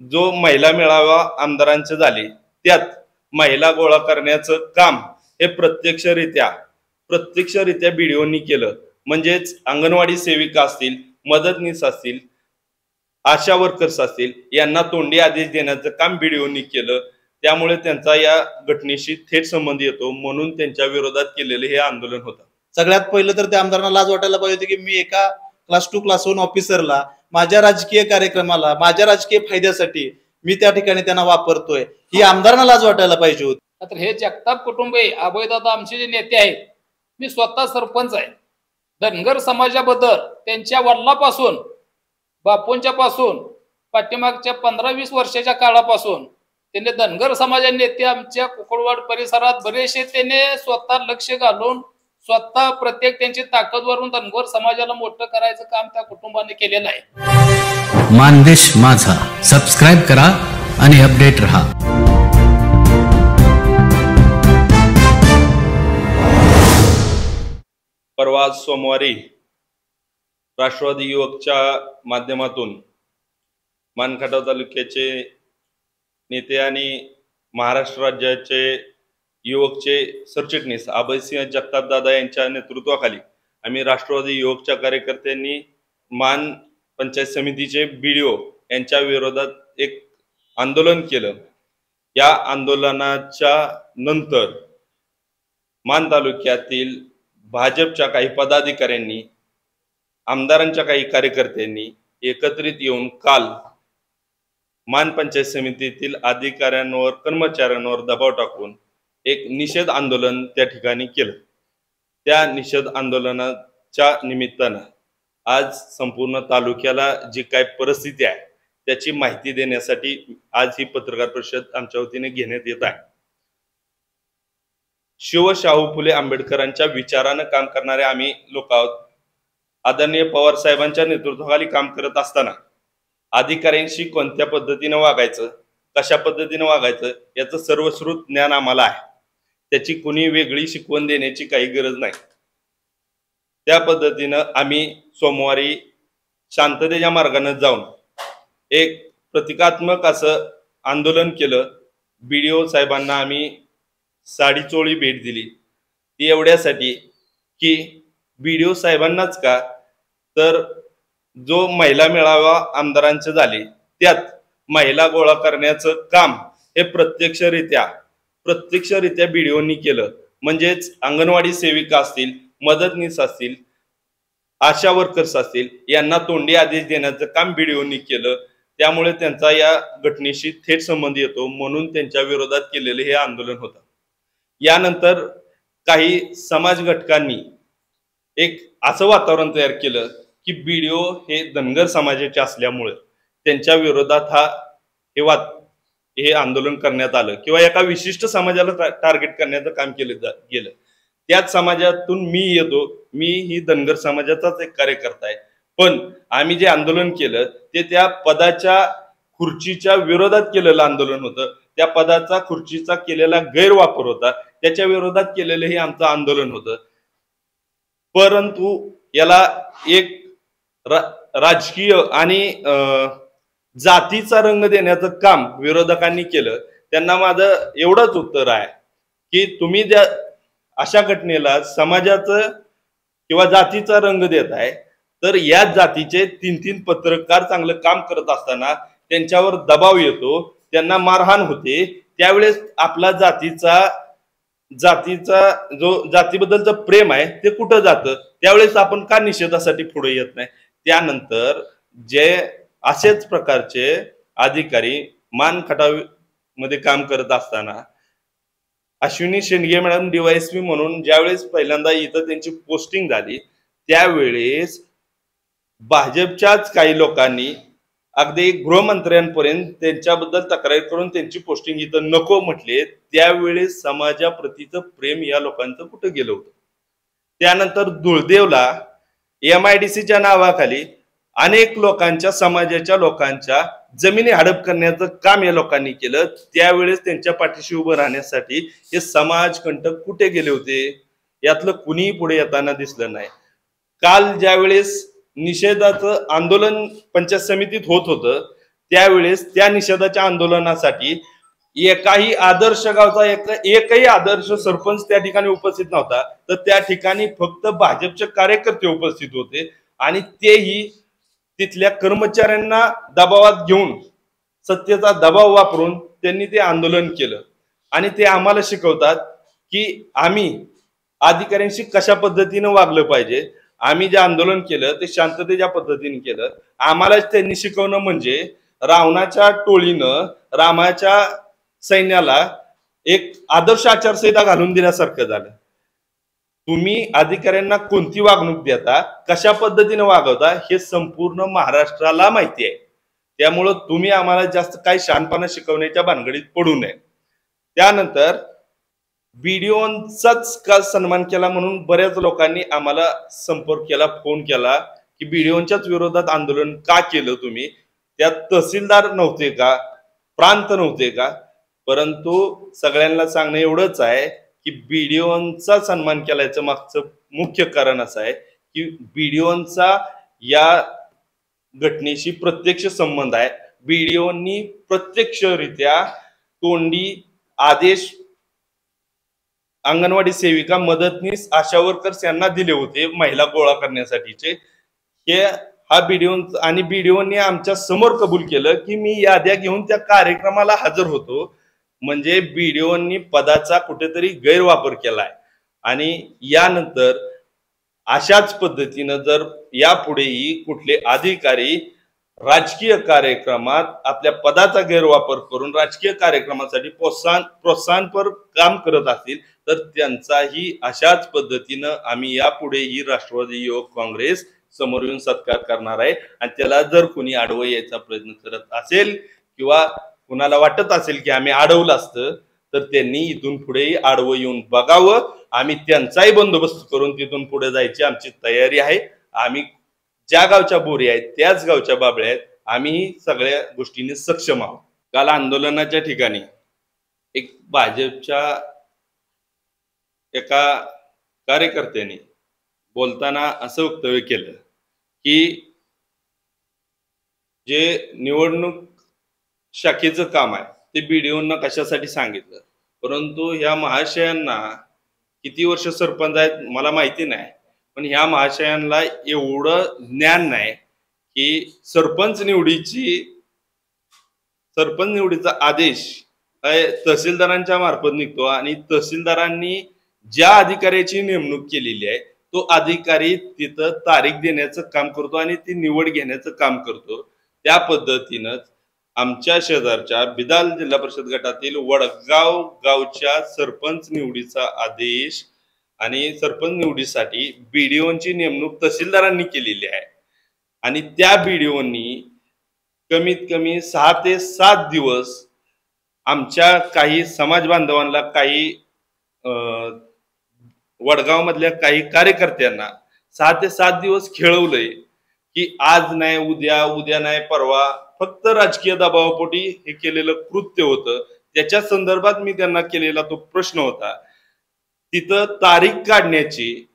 जो महिला मेळावा आमदारांचे झाले त्यात महिला गोळा करण्याचं काम हे प्रत्यक्षरित्या बीडीओनी केलं. म्हणजेच अंगणवाडी सेविका असतील, मदतनीस असतील, आशा वर्कर्स असतील, यांना तोंडी आदेश देण्याचं काम बीडीओनी केलं. त्यामुळे त्यांचा या घटनेशी थेट संबंध येतो, म्हणून त्यांच्या विरोधात केलेलं हे आंदोलन होतं. सगळ्यात पहिलं तर त्या आमदारांना लाज वाटायला पाहिजे होती की मी एका क्लास 2 क्लास 1 ऑफिसरला माझ्या राजकीय कार्यक्रमाला माझ्या राजकीय फायद्यासाठी मी त्या ठिकाणी त्यांना वापरतोय, ही आमदारांना लाज वाटायला पाहिजे होती. तर हे जगताप कुटुंबे अभयदादा आमचे जे नेते आहेत, मी स्वतः सरपंच आहे. धनगर समाजाबद्दल त्यांच्या वडिलापासून बापूंच्या पासून पाठीमागच्या 15-20 वर्षाच्या काळापासून त्यांनी धनगर समाजाचे नेते आमच्या कुकुडवाड परिसरात बरेचसे त्यांनी स्वतः लक्ष घालून स्वतः प्रत्येक त्यांची ताकद वरून धनगर समाजाला मोठं करायचं काम त्या कुटुंबाने केलेलं आहे. मानदेश माझा सबस्क्राइब करा आणि अपडेट रहा. परवा सोमवारी राष्ट्रवादी युवकच्या माध्यमातून मानखटाव तालुक्याचे नेते आणि महाराष्ट्र राज्याचे युवकचे सरचिटणीस अभयसिंह जगताप दादा यांच्या नेतृत्वाखाली आम्ही राष्ट्रवादी युवकच्या कार्यकर्त्यांनी मान पंचायत समितीचे बीडीओ यांच्या विरोधात एक आंदोलन केलं. या आंदोलनाच्या नंतर मान तालुक्यातील भाजपच्या काही पदाधिकाऱ्यांनी, आमदारांच्या काही कार्यकर्त्यांनी एकत्रित येऊन काल मान पंचायत समितीतील अधिकाऱ्यांवर, कर्मचाऱ्यांवर दबाव टाकून एक निषेध आंदोलन त्या ठिकाणी केलं. त्या निषेध आंदोलनाच्या निमित्तानं आज संपूर्ण तालुक्याला जी काय परिस्थिती आहे त्याची माहिती देण्यासाठी आज ही पत्रकार परिषद आमच्या वतीने घेण्यात येत आहे. शाहू फुले आंबेडकरांच्या विचारानं काम करणारे आम्ही लोक आहोत. आदरणीय पवार साहेबांच्या नेतृत्वाखाली काम करत असताना अधिकाऱ्यांशी कोणत्या पद्धतीने वागायचं, कशा पद्धतीने वागायचं याचं सर्वश्रुत ज्ञान आम्हाला आहे. त्याची कुणी वेगळी शिकवण देण्याची काही गरज नाही. त्या पद्धतीनं आम्ही सोमवारी शांततेच्या मार्गाने जाऊन एक प्रतिकात्मक असं आंदोलन केलं. बीडीओ साहेबांना आम्ही साडीचोळी भेट दिली. ती एवढ्यासाठी की बीडीओ साहेबांनाच का, तर जो महिला मेळावा आमदारांचे झाले त्यात महिला गोळा करण्याचं काम हे प्रत्यक्षरित्या बीडीओनी केलं. म्हणजेच अंगणवाडी सेविका असतील, मदतनीस असतील, आशा वर्कर्स असतील, यांना तोंडी आदेश देण्याचं काम बीडीओनी केलं. त्यामुळे त्यांचा या घटनेशी थेट संबंध येतो, म्हणून त्यांच्या विरोधात केलेलं हे आंदोलन होतं. यानंतर काही समाज घटकांनी एक असं वातावरण तयार केलं की बीडीओ हे धनगर समाजाचे असल्यामुळे त्यांच्या विरोधात हे आंदोलन करण्यात आलं किंवा एका विशिष्ट समाजाला टार्गेट करण्याचं काम केलं गेलं. त्याच समाजातून मी येतो, मी ही धनगर समाजाचाच एक कार्यकर्ता आहे. पण आम्ही जे आंदोलन केलं ते त्या पदाच्या खुर्चीच्या विरोधात केलेलं आंदोलन होतं. त्या पदाचा खुर्चीचा केलेला गैरवापर होता, त्याच्या विरोधात केलेलं हे आमचं आंदोलन होतं. परंतु याला एक राजकीय आणि जातीचा रंग देण्याचं काम विरोधकांनी केलं. त्यांना माझं एवढंच उत्तर आहे की तुम्ही ज्या अशा घटनेला समाजाचं किंवा जातीचा रंग देत आहे, तर याच जातीचे 3-3 पत्रकार चांगलं काम करत असताना त्यांच्यावर दबाव येतो, त्यांना मारहाण होते. त्यावेळेस आपला जातीचा जो जातीबद्दलचं प्रेम आहे ते कुठं जातं? त्यावेळेस आपण का निषेधासाठी पुढे येत नाही? त्यानंतर जे असेच प्रकारचे अधिकारी मान खटाव मध्ये काम करत असताना अश्विनी शेंडगे मॅडम DYSP म्हणून ज्यावेळेस पहिल्यांदा इथं त्यांची पोस्टिंग झाली, त्यावेळेस भाजपच्याच काही लोकांनी अगदी गृहमंत्र्यांपर्यंत त्यांच्याबद्दल तक्रार करून त्यांची पोस्टिंग इथं नको म्हटले. त्यावेळेस समाजाप्रतीचं प्रेम या लोकांचं कुठं गेलं होतं? त्यानंतर दुळदेवला MIDCच्या नावाखाली अनेक लोकांच्या, समाजाच्या लोकांच्या जमिनी हडप करण्याचं काम या लोकांनी केलं. त्यावेळेस त्यांच्या पाठीशी उभं राहण्यासाठी हे समाजकंटक कुठे गेले होते? यातलं कुणीही पुढे येताना दिसलं नाही. काल ज्यावेळेस निषेधाचं आंदोलन पंचायत समितीत होत होतं, त्यावेळेस त्या निषेधाच्या आंदोलनासाठी एकाही आदर्श गावचा एकही आदर्श सरपंच त्या ठिकाणी उपस्थित नव्हता, तर त्या ठिकाणी फक्त भाजपचे कार्यकर्ते उपस्थित होते आणि तेही तिथल्या कर्मचाऱ्यांना दबावात घेऊन सत्तेचा दबाव वापरून त्यांनी ते आंदोलन केलं आणि ते आम्हाला शिकवतात की आम्ही अधिकाऱ्यांशी कशा पद्धतीनं वागलं पाहिजे. आम्ही जे आंदोलन केलं ते शांततेच्या पद्धतीने केलं. आम्हाला त्यांनी शिकवणं म्हणजे रावणाच्या टोळीनं रामाच्या सैन्याला एक आदर्श आचारसंहिता घालून दिल्यासारखं झालं. तुम्ही अधिकाऱ्यांना कोणती वागणूक देता, कशा पद्धतीने वागवता हे संपूर्ण महाराष्ट्राला माहिती आहे. त्यामुळं तुम्ही आम्हाला जास्त काही शहाणपणा शिकवण्याच्या भानगडीत पडू नये. त्यानंतर बीडीओंचाच का सन्मान केला म्हणून बऱ्याच लोकांनी आम्हाला संपर्क केला, फोन केला की बीडीओंच्याच विरोधात आंदोलन का केलं तुम्ही, त्यात तहसीलदार नव्हते का, प्रांत नव्हते का. परंतु सगळ्यांना सांगणं एवढंच आहे की बीडीओंचा सन्मान केल्याचं मागचं मुख्य कारण असं आहे की बीडीओंचा या घटनेशी प्रत्यक्ष संबंध आहे. बीडीओंनी प्रत्यक्षरित्या तोंडी आदेश अंगणवाडी सेविका, मदतनीस, आशा वर्कर्स यांना दिले होते महिला गोळा करण्यासाठीचे. हे हा बीडीओ आणि बीडीओनी आमच्या समोर कबूल केलं की मी याद्या घेऊन त्या कार्यक्रमाला हजर होतो. म्हणजे बीडीओनी पदाचा कुठेतरी गैरवापर केलाय आणि यानंतर अशाच पद्धतीनं जर यापुढेही कुठले अधिकारी राजकीय कार्यक्रमात आपल्या पदाचा गैरवापर करून राजकीय कार्यक्रमासाठी प्रोत्साहनपर काम करत असतील तर त्यांचाही अशाच पद्धतीनं आम्ही यापुढेही राष्ट्रवादी युवक काँग्रेस समोर येऊन सत्कार करणार आहे. आणि त्याला जर कोणी अडवं यायचा प्रयत्न करत असेल किंवा कुणाला वाटत असेल की आम्ही अडवलं असतं तर त्यांनी इथून पुढेही आडवं येऊन बघावं. आम्ही त्यांचाही बंदोबस्त करून तिथून पुढे जायची आमची तयारी आहे. आम्ही ज्या गावच्या बोरी आहेत त्याच गावच्या बाबळ्या आहेत. आम्ही सगळ्या गोष्टींनी सक्षम आहोत. काल आंदोलनाच्या ठिकाणी एक भाजपच्या एका कार्यकर्त्याने बोलताना असं वक्तव्य केलं की जे निवडणूक शाखेचं काम आहे ते बीडीओंना कशासाठी सांगितलं, परंतु ह्या महाशयांना किती वर्ष सरपंच आहेत मला माहिती नाही, पण ह्या महाशयांना एवढं ज्ञान नाही की सरपंच निवडीचा आदेश तहसीलदारांच्या मार्फत निघतो आणि तहसीलदारांनी ज्या अधिकाऱ्याची नेमणूक केलेली आहे तो अधिकारी तिथं तारीख देण्याचं काम करतो आणि ती निवड घेण्याचं काम करतो. त्या पद्धतीनं आमच्या शेजारच्या बिदाल जिल्हा परिषद गटातील वडगाव गावच्या सरपंच निवडीचा आदेश आणि सरपंच निवडीसाठी बीडीओंची नेमणूक तहसीलदारांनी केलेली आहे आणि त्या बीडीओंनी कमीत कमी 6 ते 7 दिवस आमच्या काही समाज बांधवांना, काही वडगाव मधल्या काही कार्यकर्त्यांना 6 ते 7 दिवस खेळवलंय की आज नाही उद्या, उद्या नाही परवा, फक्त राजकीय दबावापोटी हे केलेलं कृत्य होतं. त्याच्या संदर्भात मी त्यांना केलेला तो प्रश्न होता. तिथं तारीख काढण्याची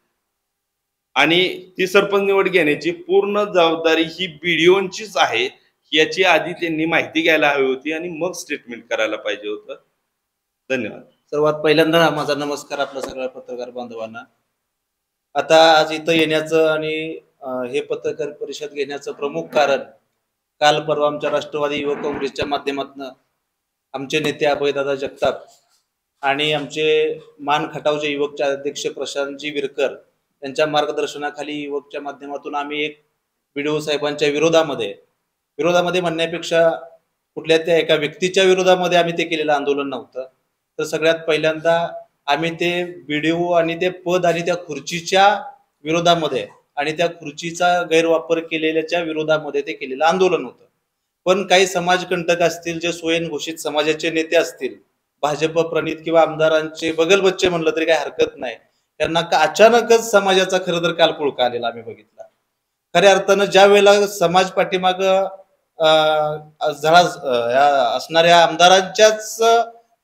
आणि ती सरपंच निवड घेण्याची पूर्ण जबाबदारी ही बीडीओंचीच आहे याची आधी त्यांनी माहिती घ्यायला हवी होती आणि मग स्टेटमेंट करायला पाहिजे होतं. धन्यवाद. सर्वात पहिल्यांदा माझा नमस्कार आपल्या सगळ्या पत्रकार बांधवांना. आता आज इथं येण्याचं आणि हे पत्रकार परिषद घेण्याचं प्रमुख कारण काल परवा आमच्या राष्ट्रवादी युवक काँग्रेसच्या माध्यमातून आमचे नेते अभयदादा जगताप आणि आमचे मान खटावचे युवकचे अध्यक्ष प्रशांतजी विरकर यांच्या मार्गदर्शनाखाली युवकच्या माध्यमातून आम्ही एक बीडीओ साहेबांच्या विरोधामध्ये म्हणण्यापेक्षा कुठल्या त्या एका व्यक्तीच्या विरोधामध्ये आम्ही ते केलेलं आंदोलन नव्हतं. तर सगळ्यात पहिल्यांदा आम्ही ते बीडीओ आणि ते पद आणि त्या खुर्चीच्या विरोधामध्ये आणि त्या खुर्चीचा गैरवापर केलेल्याच्या विरोधामध्ये ते केलेलं आंदोलन होतं. पण काही समाजकंटक असतील, जे स्वयंघोषित समाजाचे नेते असतील, भाजप प्रणित किंवा आमदारांचे बगलबच्चे म्हणलं तरी काही हरकत नाही, त्यांना अचानकच समाजाचा खरं तर काल पुळका आलेला आम्ही बघितला. खऱ्या अर्थानं ज्या वेळेला समाज पाठीमाग असणाऱ्या आमदारांच्याच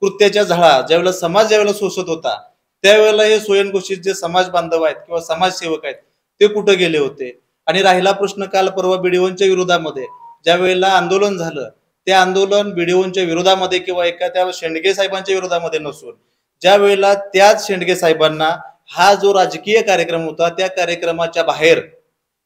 कृत्याच्या झळा ज्यावेळेला समाज सोसत होता त्यावेळेला हे स्वयंघोषित जे समाज बांधव आहेत किंवा समाजसेवक आहेत ते कुठे गेले होते. आणि राहिला प्रश्न काल परवा बीडीओंच्या विरोधामध्ये ज्या वेळेला आंदोलन झालं ते आंदोलन बीडीओंच्या विरोधामध्ये किंवा एखाद्या शेंडगे साहेबांच्या विरोधामध्ये नसून ज्या वेळेला त्याच शेंडगे साहेबांना हा जो राजकीय कार्यक्रम होता त्या कार्यक्रमाच्या बाहेर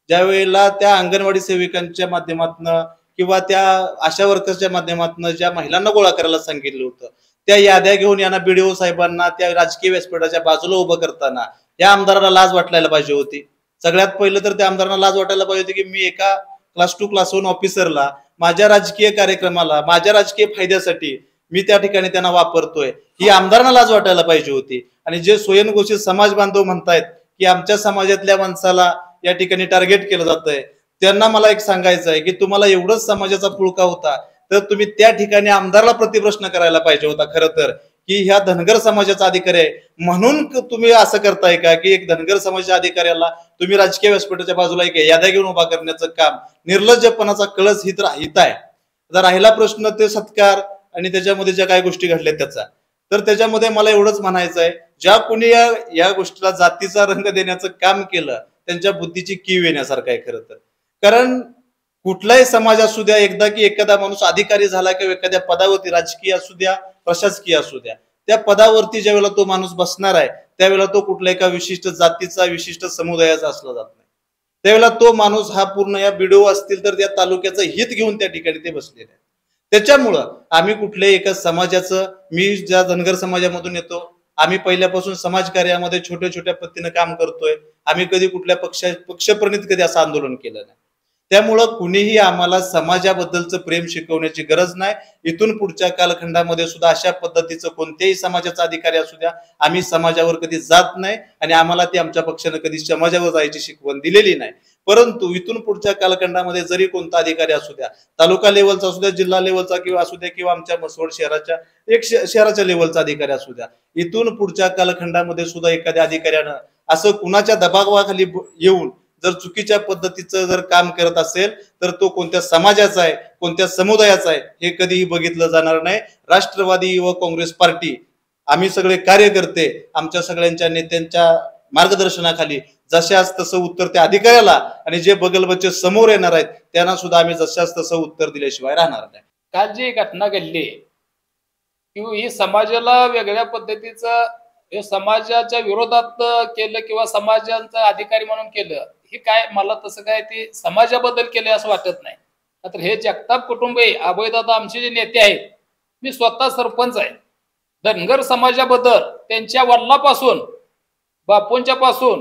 ज्या वेळेला त्या अंगणवाडी सेविकांच्या माध्यमातून किंवा त्या आशा वर्कर्सच्या माध्यमातून ज्या महिलांना गोळा करायला सांगितलं होतं त्या याद्या घेऊन यांना बीडीओ साहेबांना त्या राजकीय व्यासपीठाच्या बाजूला उभं करताना या आमदाराला लाज वाटायला पाहिजे होती. सगळ्यात पहिलं तर त्या आमदारांना लाज वाटायला पाहिजे होती की मी एका क्लास 2 क्लास 1 ऑफिसरला माझ्या राजकीय कार्यक्रमाला माझ्या राजकीय फायद्यासाठी मी त्या ठिकाणी त्यांना वापरतोय ही आमदारांना लाज वाटायला पाहिजे होती. आणि जे स्वयंघोषित समाज बांधव म्हणतायत की आमच्या समाजातल्या माणसाला या ठिकाणी टार्गेट केलं जातंय त्यांना मला एक सांगायचं आहे की तुम्हाला एवढंच समाजाचा पुळका होता तर तुम्ही त्या ठिकाणी आमदाराला प्रतिप्रश्न करायला पाहिजे होता. खरं तर की ह्या धनगर समाजाचा अधिकारी आहे म्हणून तुम्ही असं करताय का की एक धनगर समाजाच्या अधिकाऱ्याला तुम्ही राजकीय व्यासपीठाच्या बाजूला एक याद्या घेऊन उभा करण्याचं काम निर्लज्जपणाचा कळस हित आहे. आता राहिला प्रश्न ते सत्कार आणि त्याच्यामध्ये ज्या काही गोष्टी घडल्या त्याचा तर त्याच्यामध्ये मला एवढंच म्हणायचं आहे ज्या कोणी या गोष्टीला जातीचा रंग देण्याचं काम केलं त्यांच्या बुद्धीची कीव येण्यासारखं आहे खरं तर. कारण कुठलाही समाज असू द्या एकदा की एखादा माणूस अधिकारी झाला किंवा एखाद्या पदावरती राजकीय असू द्या प्रशासकीय असू द्या त्या पदावरती ज्या वेळेला तो माणूस बसणार आहे त्यावेळेला तो कुठल्या एका विशिष्ट जातीचा विशिष्ट समुदायाचा असला जात नाही. त्यावेळेला तो माणूस हा पूर्ण या बीडीओ असतील तर त्या तालुक्याचं हित घेऊन त्या ठिकाणी ते बसलेले आहे. त्याच्यामुळं आम्ही कुठल्याही एका समाजाचं मी ज्या धनगर समाजामधून येतो आम्ही पहिल्यापासून समाजकार्यामध्ये छोट्या छोट्या पद्धतीनं काम करतोय. आम्ही कधी कुठल्या पक्षप्रणित कधी असं आंदोलन केलं नाही. त्यामुळं कुणीही आम्हाला समाजाबद्दलचं प्रेम शिकवण्याची गरज नाही. इथून पुढच्या कालखंडामध्ये सुद्धा अशा पद्धतीचं कोणत्याही समाजाचा अधिकारी असू द्या आम्ही समाजावर कधी जात नाही आणि आम्हाला ते आमच्या पक्षानं कधी समाजावर जायची शिकवण दिलेली नाही. परंतु इथून पुढच्या कालखंडामध्ये जरी कोणता अधिकारी असू द्या तालुका लेवलचा असू द्या जिल्हा लेवलचा किंवा असू द्या किंवा आमच्या मसवड शहराच्या शहराच्या लेवलचा अधिकारी असू द्या इथून पुढच्या कालखंडामध्ये सुद्धा एखाद्या अधिकाऱ्यानं असं कुणाच्या दबावाखाली येऊन जर चुकीच्या पद्धतीचं जर काम करत असेल तर तो कोणत्या समाजाचा आहे कोणत्या समुदायाचा आहे हे कधीही बघितलं जाणार नाही. राष्ट्रवादी युवक काँग्रेस पार्टी आम्ही सगळे कार्यकर्ते आमच्या सगळ्यांच्या नेत्यांच्या मार्गदर्शनाखाली जशाच तसं उत्तर त्या अधिकाऱ्याला आणि जे बगलबच्चे समोर येणार आहेत त्यांना सुद्धा आम्ही जशाच तसं उत्तर दिल्याशिवाय राहणार नाही. काल जी घटना घडली किंवा ही समाजाला वेगळ्या पद्धतीचं हे समाजाच्या विरोधात केलं किंवा समाजाचा अधिकारी म्हणून केलं हे काय मला तसं काय ते समाजाबद्दल केलं असं वाटत नाही. तर हे जगताप कुटुंबे अभयदादा आमचे जे नेते आहेत मी स्वतः सरपंच आहे. धनगर समाजाबद्दल त्यांच्या वडिलापासून बापूंच्या पासून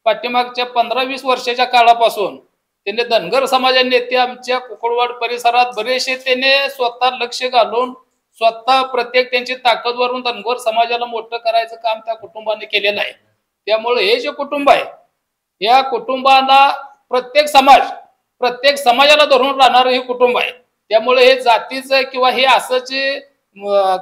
पाठीमागच्या 15-20 वर्षाच्या काळापासून त्यांनी धनगर समाजा नेते आमच्या कुकुळवाड परिसरात बरेचसे त्यांनी स्वतः लक्ष घालून स्वतः प्रत्येक त्यांची ताकद वरून धनगर समाजाला मोठं करायचं काम त्या कुटुंबाने केलेलं आहे. त्यामुळे हे जे कुटुंब आहे या कुटुंबाला प्रत्येक समाजाला धरून राहणारं हे कुटुंब आहे. त्यामुळे हे जातीचं किंवा हे असं जे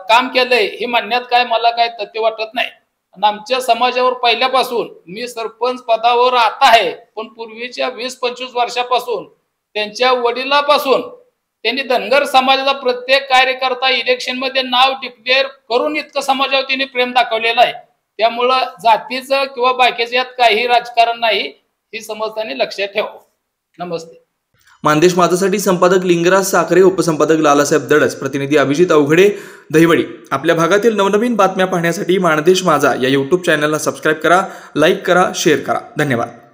काम केलंय हे म्हणण्यात काय मला काय तथ्य वाटत नाही. आणि आमच्या समाजावर पहिल्यापासून मी सरपंच पदावर आता आहे पण पूर्वीच्या 20-25 वर्षापासून त्यांच्या वडिलापासून त्यांनी धनगर समाजाचा प्रत्येक कार्यकर्ता इलेक्शन मध्ये नाव डिक्लेअर करून इतकं समाजावर त्यांनी प्रेम दाखवलेलं आहे. त्यामुळं जातीचं किंवा बाकीचं यात काही राजकारण नाही ही समजताना लक्षात ठेवा. नमस्ते. मानदेश माझासाठी संपादक लिंगराज साखरे, उपसंपादक लालासाहेब दडस, प्रतिनिधी अभिजित अवघडे, दहिवडी. आपल्या भागातील नवनवीन बातम्या पाहण्यासाठी मानदेश माझा या यूट्यूब चॅनलला सबस्क्राईब करा, लाईक करा, शेअर करा. धन्यवाद.